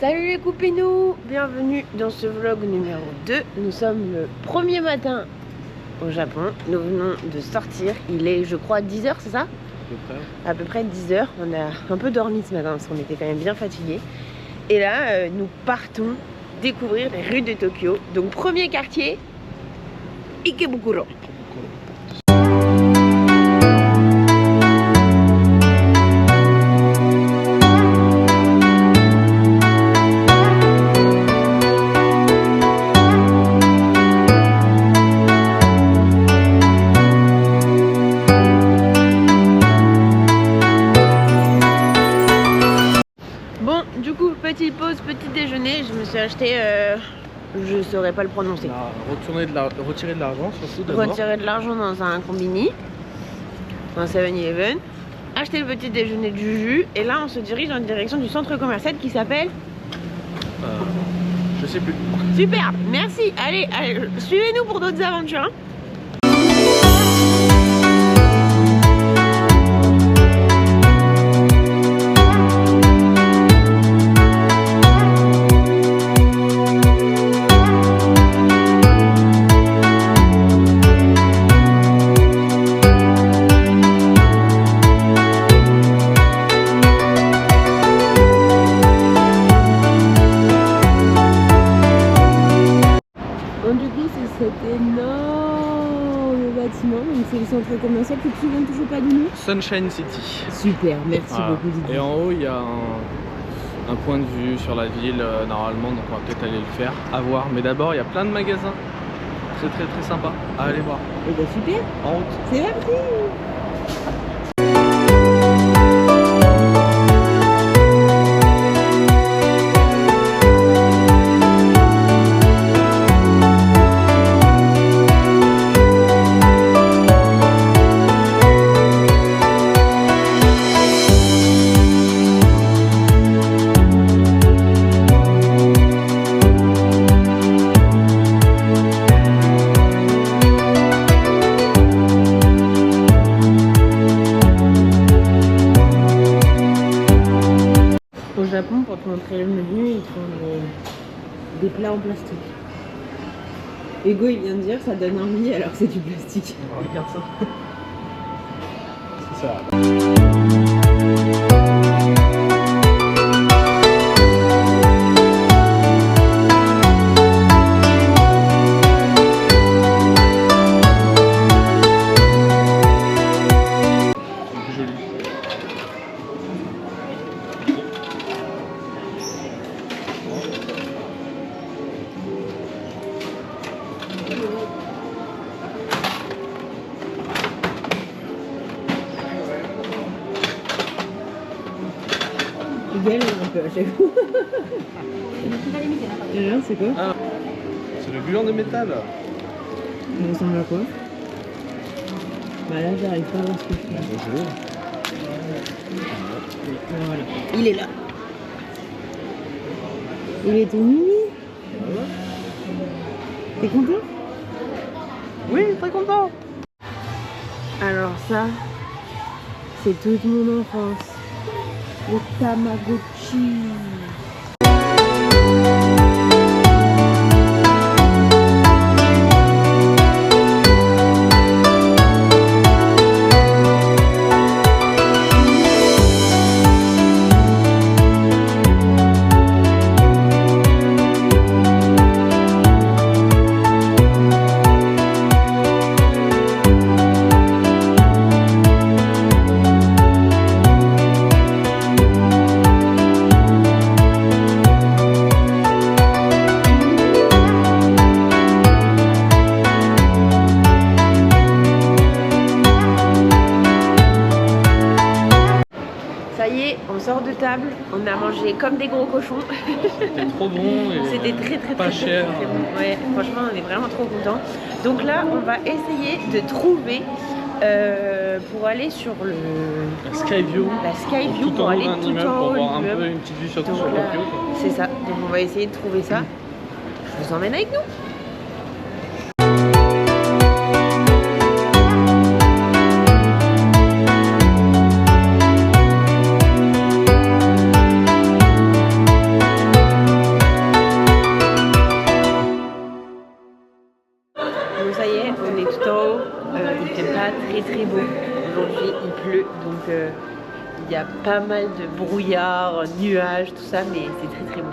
Salut les coupinous, bienvenue dans ce vlog numéro 2. Nous sommes le premier matin au Japon. Nous venons de sortir, il est je crois 10h, c'est ça? À peu près 10h. On a un peu dormi ce matin parce qu'on était quand même bien fatigués. Et là, nous partons découvrir les rues de Tokyo. Donc premier quartier, Ikebukuro. Petite pause, petit déjeuner, je me suis acheté, je saurais pas le prononcer. Retirer de l'argent surtout d'abord. Retirer de l'argent dans un combini, dans un 7-Eleven, acheter le petit déjeuner de Juju, et là on se dirige en direction du centre commercial qui s'appelle... je sais plus. Super, merci, allez, suivez-nous pour d'autres aventures. Hein. Cet énorme bâtiment, donc c'est le centre commercial. Tu te souviens toujours pas du nom? Sunshine City. Super, merci beaucoup Didier. Et en haut il y a un point de vue sur la ville normalement, donc on va peut-être aller le faire, à voir. Mais d'abord il y a plein de magasins, très sympa à aller voir. Et bah super, en route. C'est parti. Au Japon, pour te montrer le menu, ils font des plats en plastique. Hugo, il vient de dire ça donne envie alors que c'est du plastique. Regarde ça. C'est ça. Il galère un peu à chaque fois. Et alors, c'est quoi? C'est le gluant de métal. Il ressemble à quoi? Bah là, j'arrive pas à voir ce que je fais. Voilà. Il est là. Il est tout mimi. T'es content? Oui, très content. Alors ça, c'est toute mon enfance. Le Tamagotchi. Ça y est, on sort de table, on a mangé comme des gros cochons. C'était trop bon et c'était très pas cher. Très bon. Ouais, franchement, on est vraiment trop contents. Donc là, on va essayer de trouver pour aller sur la Skyview. La Skyview pour aller tout en haut. Pour avoir un peu une petite vue sur Tokyo. C'est ça. Donc on va essayer de trouver ça. Je vous emmène avec nous. Il y a pas mal de brouillard, nuages, tout ça, mais c'est très très beau.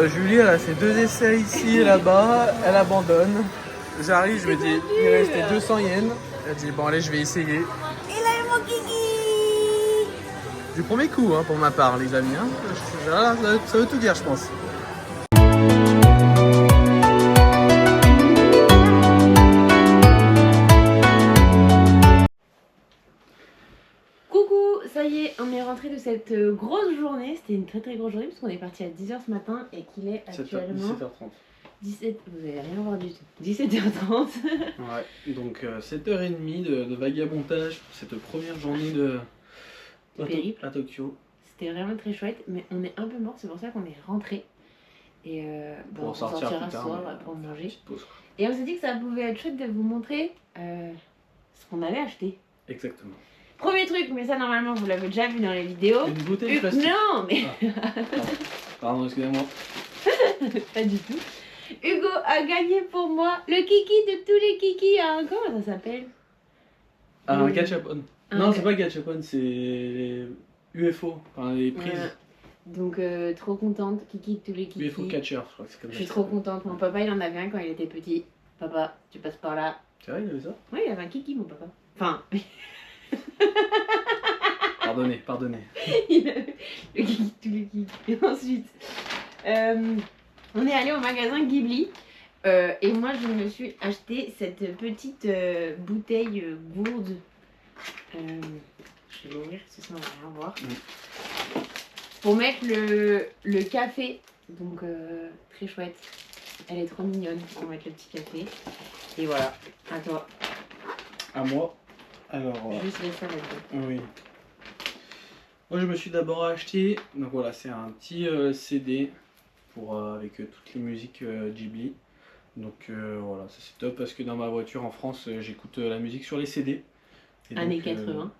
Julie, elle a fait 2 essais ici et là-bas, elle abandonne. J'arrive, je me dis, il restait 200 yens. Elle dit, bon allez, je vais essayer. Il a eu mon kiki. Du premier coup, hein, pour ma part, les amis. Hein. Voilà, ça veut tout dire, je pense. Ça y est, on est rentré de cette grosse journée. C'était une très très grosse journée parce qu'on est parti à 10h ce matin et qu'il est actuellement 17h30. Vous allez rien voir du tout. 17h30. Ouais, donc 7h30 de vagabondage pour cette première journée de périple à Tokyo. C'était vraiment très chouette, mais on est un peu mort, c'est pour ça qu'on est rentré. Et bon, on sortira ce soir pour manger. Et on s'est dit que ça pouvait être chouette de vous montrer ce qu'on avait acheté. Exactement. Premier truc, mais ça normalement vous l'avez déjà vu dans les vidéos. Une bouteille de plastique. Non, mais. Pardon, excusez-moi. Pas du tout. Hugo a gagné pour moi le kiki de tous les kikis. Hein. Comment ça s'appelle? Un gachapon. Non, c'est pas gachapon, c'est les UFO, enfin les prises. Ouais. Donc trop contente, kiki de tous les kikis. UFO catcher, je crois que c'est comme ça. Je suis trop contente. Mon papa il en avait un quand il était petit. Papa, tu passes par là. C'est vrai, il avait ça? Oui, il avait un kiki, mon papa. Enfin. Pardonnez. Il avait le kiki de tous les kikis. Et ensuite, on est allé au magasin Ghibli. Et moi je me suis acheté cette petite bouteille gourde. Je vais l'ouvrir parce que sinon on va rien voir. Pour mettre le café. Donc très chouette. Elle est trop mignonne pour mettre le petit café. Et voilà, à toi. À moi. Alors. Juste laisse ça là-dedans. Oui. Moi je me suis d'abord acheté. Donc voilà, c'est un petit CD pour avec toutes les musiques Ghibli. Donc voilà, ça c'est top parce que dans ma voiture en France, j'écoute la musique sur les CD. Et années donc, 80.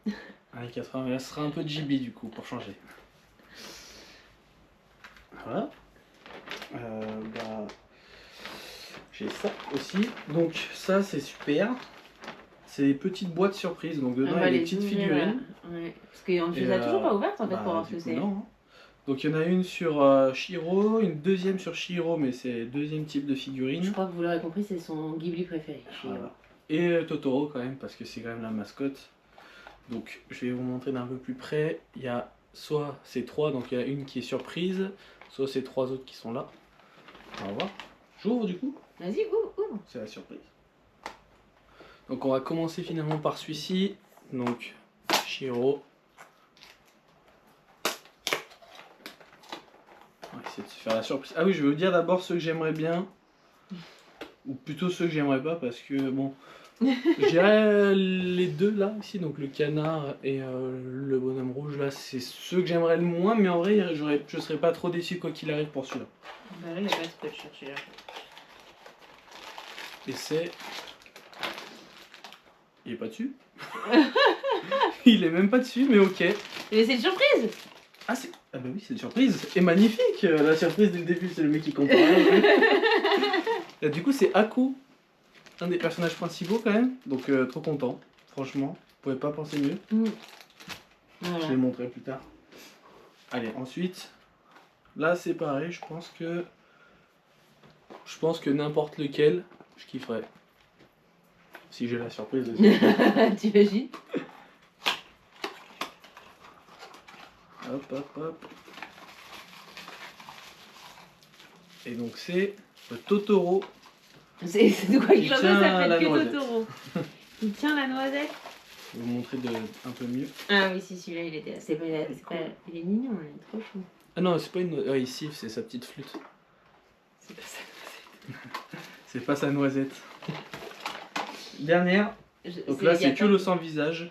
Années 80, mais là ce sera un peu Ghibli du coup pour changer. Voilà. J'ai ça aussi. Donc ça c'est super. C'est des petites boîtes surprises. Donc dedans il y a des petites figurines. Ouais. Parce qu'on ne les a toujours pas ouvertes en fait pour voir ce que c'est. Non. Donc il y en a une sur Shiro, une deuxième sur Shiro, mais c'est le deuxième type de figurine. Je crois que vous l'aurez compris, c'est son Ghibli préféré. Voilà. Et Totoro quand même, parce que c'est quand même la mascotte. Donc je vais vous montrer d'un peu plus près. Il y a soit c'est 3, donc il y a une qui est surprise, soit c'est 3 autres qui sont là. On va voir. J'ouvre du coup. Vas-y, ouvre. C'est la surprise. Donc on va commencer finalement par celui-ci. Donc Shiro. On va essayer de se faire la surprise. Ah oui, je vais vous dire d'abord ceux que j'aimerais bien. Ou plutôt ceux que j'aimerais pas parce que bon... Je dirais les deux là ici, donc le canard et le bonhomme rouge là, c'est ceux que j'aimerais le moins, mais en vrai je serais pas trop déçu quoi qu'il arrive pour celui-là. Bah là il n'y a pas de scotch sur celui-là. Et c'est... Il est pas dessus. Il est même pas dessus, mais ok. Mais c'est une surprise. Ah bah oui, c'est une surprise. Et magnifique, la surprise dès le début, c'est le mec qui comprend rien. Là, du coup c'est Aku, un des personnages principaux quand même, donc trop content, franchement, vous pouvez pas penser mieux. Voilà. Je vais montrer plus tard. Allez, ensuite, là c'est pareil, je pense que n'importe lequel, je kifferais. Si j'ai la surprise aussi. T'imagines? Hop, hop, hop. Et donc c'est le Totoro. C'est de quoi il tient s'appelle la que noisette. Totoro. Il tient la noisette. Je vais vous montrer un peu mieux. Ah oui, si, celui-là, il était... C'est pas... Il est mignon, il est trop chou. Ah non, c'est pas une... Ah, il siffle, c'est sa petite flûte. C'est pas ça. C'est pas sa noisette. Dernière. Donc là, c'est que le sans visage.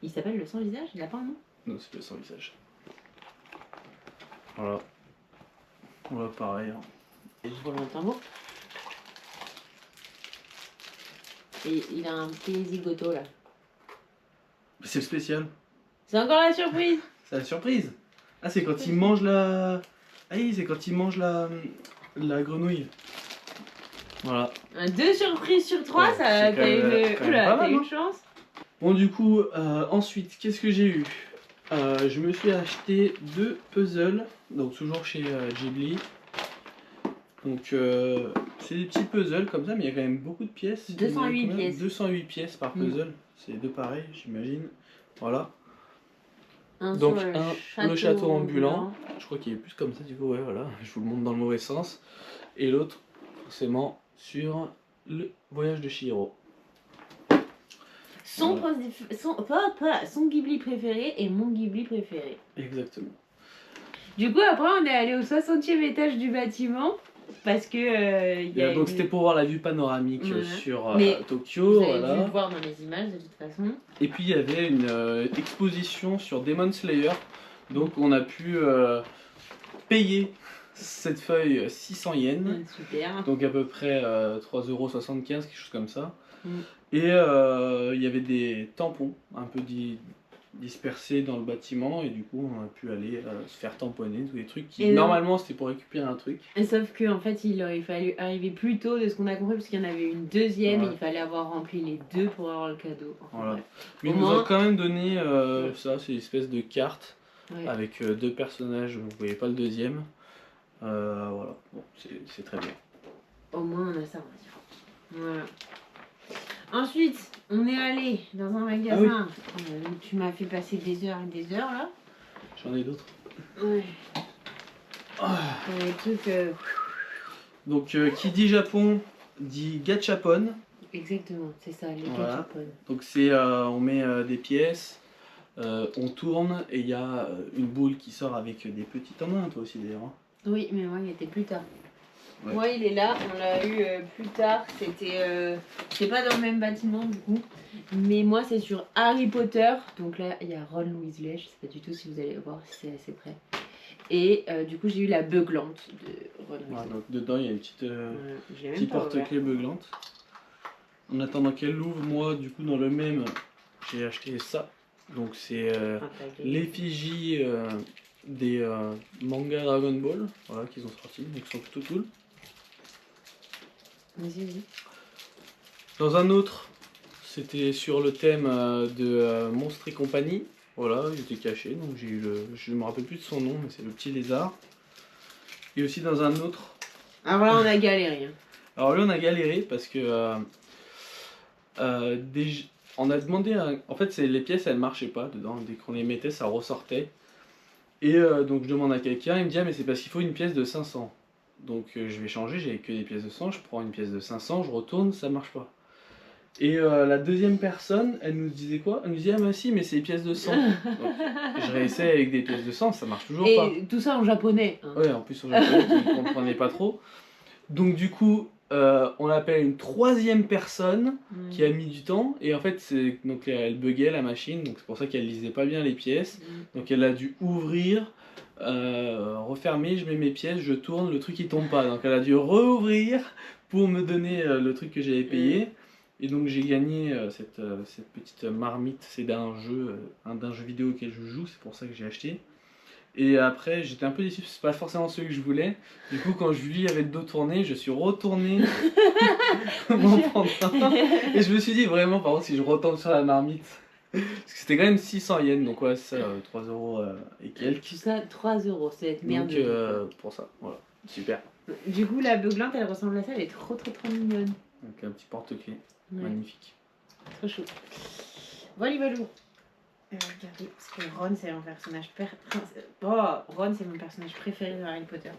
Il s'appelle le sans visage? Il a pas un nom? Non, c'est le sans visage. Voilà. Voilà, pareil. Hein. Et je vois le tambour. Et il a un petit zigoto là. C'est le spécial. C'est encore la surprise. C'est la surprise. Ah, c'est quand il mange la... Ah oui, c'est quand il mange la grenouille. Voilà. 2 surprises sur 3, Ouais, ça t'as eu une chance. Bon, du coup, ensuite, qu'est-ce que j'ai eu? Je me suis acheté 2 puzzles, donc toujours chez Ghibli. Donc, c'est des petits puzzles comme ça, mais il y a quand même beaucoup de pièces. 208 pièces. 208 pièces par puzzle, c'est 2 pareils, j'imagine. Voilà. Un Donc, sur le château ambulant. Je crois qu'il est plus comme ça, du coup, ouais, voilà. Je vous le montre dans le mauvais sens. Et l'autre, forcément, sur le voyage de Chihiro. Son Ghibli préféré et mon Ghibli préféré. Exactement. Du coup, après, on est allé au 60e étage du bâtiment. Parce que. Donc, c'était pour voir la vue panoramique sur Tokyo. Vous avez voilà. dû le voir dans les images de toute façon. Et puis, il y avait une exposition sur Demon Slayer. Donc, on a pu payer cette feuille 600 yens. Super. Donc, à peu près 3,75 €, quelque chose comme ça. Et il y avait des tampons un peu dispersés dans le bâtiment et du coup on a pu aller se faire tamponner tous les trucs qui normalement c'était pour récupérer un truc. Et sauf qu'en fait il aurait fallu arriver plus tôt de ce qu'on a compris parce qu'il y en avait une deuxième et il fallait avoir rempli les 2 pour avoir le cadeau. Enfin, voilà. bref. Mais ils nous ont quand même donné ça, c'est une espèce de carte avec 2 personnages, vous voyez pas le deuxième. Voilà, bon, c'est très bien. Au moins on a ça on va dire. Voilà. Ensuite, on est allé dans un magasin où tu m'as fait passer des heures et des heures là. J'en ai d'autres. Ouais. Les trucs. Donc, qui dit Japon dit gachapon. Exactement, c'est ça, les gachapon. Donc, c'est on met des pièces, on tourne et il y a une boule qui sort avec des petites en main, toi aussi d'ailleurs. Hein. Oui, mais moi il était plus tard. Ouais. Moi il est là, on l'a eu plus tard, c'est pas dans le même bâtiment du coup, mais moi c'est sur Harry Potter, donc là il y a Ron Weasley, je sais pas du tout si vous allez voir si c'est assez près, et du coup j'ai eu la beuglante de Ron Weasley. Donc dedans il y a une petite porte-clés beuglante. En attendant qu'elle l'ouvre, moi du coup dans le même j'ai acheté ça, donc c'est l'effigie des mangas Dragon Ball, voilà, qu'ils ont sortis, donc ils sont plutôt cool. Vas-y. Dans un autre, c'était sur le thème de Monstres et compagnie. Voilà, il était caché, donc j'ai eu je me rappelle plus de son nom, mais c'est le petit lézard. Et aussi dans un autre. Ah voilà, on a galéré. Alors là, on a galéré parce que on a demandé, en fait les pièces elles marchaient pas dedans, dès qu'on les mettait ça ressortait. Et donc je demande à quelqu'un, il me dit ah mais c'est parce qu'il faut une pièce de 500. Donc je vais changer, j'avais que des pièces de 100, je prends une pièce de 500, je retourne, ça marche pas. Et la deuxième personne, elle nous disait quoi? Elle nous disait ah mais si mais c'est des pièces de 100. Donc, je réessaye avec des pièces de 100, ça marche toujours pas. Et tout ça en japonais. Hein. Ouais, en plus en japonais, ils comprenaient pas trop. Donc du coup, on appelle une troisième personne qui a mis du temps. Et en fait, donc, elle buguait la machine, donc c'est pour ça qu'elle lisait pas bien les pièces. Donc elle a dû ouvrir, refermer, je mets mes pièces, je tourne, le truc il tombe pas. Donc elle a dû rouvrir pour me donner le truc que j'avais payé. Et donc j'ai gagné cette petite marmite, c'est d'un jeu vidéo auquel je joue, c'est pour ça que j'ai acheté. Et après j'étais un peu déçu, c'est pas forcément celui que je voulais. Du coup quand je lui avais le dos tourné, je suis retourné m'en prendre un. Et je me suis dit vraiment par contre si je retombe sur la marmite, parce que c'était quand même 600 yens, donc ouais c'est ça, 3 € et quelques. Tout ça 3 €, c'est merde. Donc pour ça, voilà, super. Du coup la beuglante elle ressemble à ça, elle est trop mignonne. Donc un petit porte-clés. Ouais. Magnifique. Trop chou. Voilà, regardez, parce que Ron c'est mon personnage Ron c'est mon personnage préféré de Harry Potter.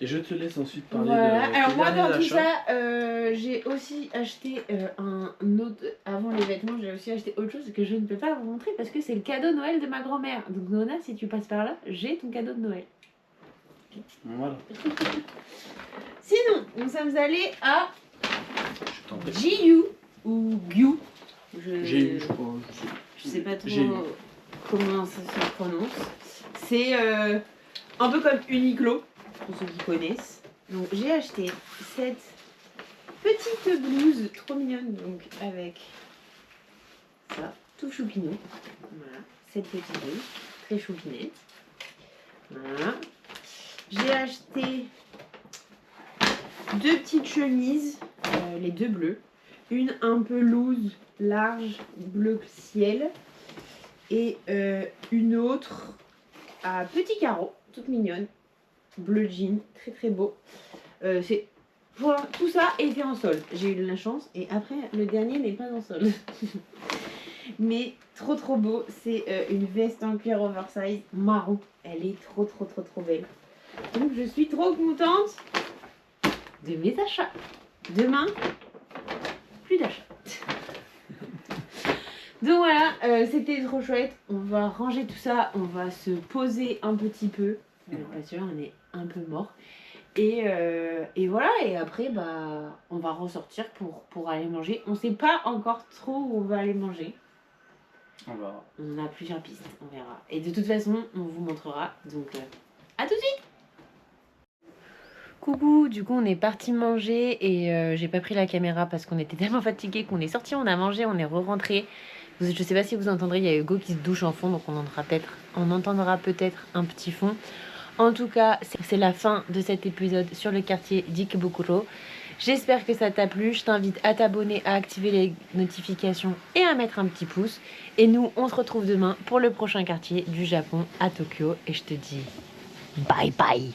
Et je te laisse ensuite parler voilà. de alors moi dans tout achats. ça, j'ai aussi acheté un autre, avant les vêtements, j'ai aussi acheté autre chose que je ne peux pas vous montrer parce que c'est le cadeau de Noël de ma grand-mère. Donc Nona, si tu passes par là, j'ai ton cadeau de Noël. Voilà. Sinon, nous sommes allés à Jiu ou Gyu. Je crois. Je sais pas trop comment ça se prononce. C'est un peu comme Uniqlo, pour ceux qui connaissent. Donc j'ai acheté cette petite blouse trop mignonne, donc avec ça, tout choupinou. Voilà, cette petite blouse, très choupinette. Voilà. J'ai acheté deux petites chemises, les deux bleues. Une un peu loose, large, bleu ciel. Et une autre à petits carreaux, toute mignonne. Bleu jean, très beau. Voilà, tout ça était en solde. J'ai eu de la chance. Et après, le dernier n'est pas en solde. Mais trop beau. C'est une veste en cuir oversize marron. Elle est trop belle. Donc je suis trop contente de mes achats. Demain, plus d'achats. Donc voilà, c'était trop chouette. On va ranger tout ça, on va se poser un petit peu. Parce que là, on est un peu mort. Et voilà, et après, bah, on va ressortir pour aller manger. On sait pas encore trop où on va aller manger. On verra. On a plusieurs pistes, on verra. Et de toute façon, on vous montrera. Donc, à tout de suite! Coucou, du coup on est parti manger et j'ai pas pris la caméra parce qu'on était tellement fatigués qu'on est sorti, on a mangé, on est re-rentré. Je sais pas si vous entendrez, il y a Hugo qui se douche en fond, donc on entendra peut-être un petit fond. En tout cas, c'est la fin de cet épisode sur le quartier d'Ikebukuro. J'espère que ça t'a plu, je t'invite à t'abonner, à activer les notifications et à mettre un petit pouce. Et nous, on se retrouve demain pour le prochain quartier du Japon à Tokyo et je te dis bye bye.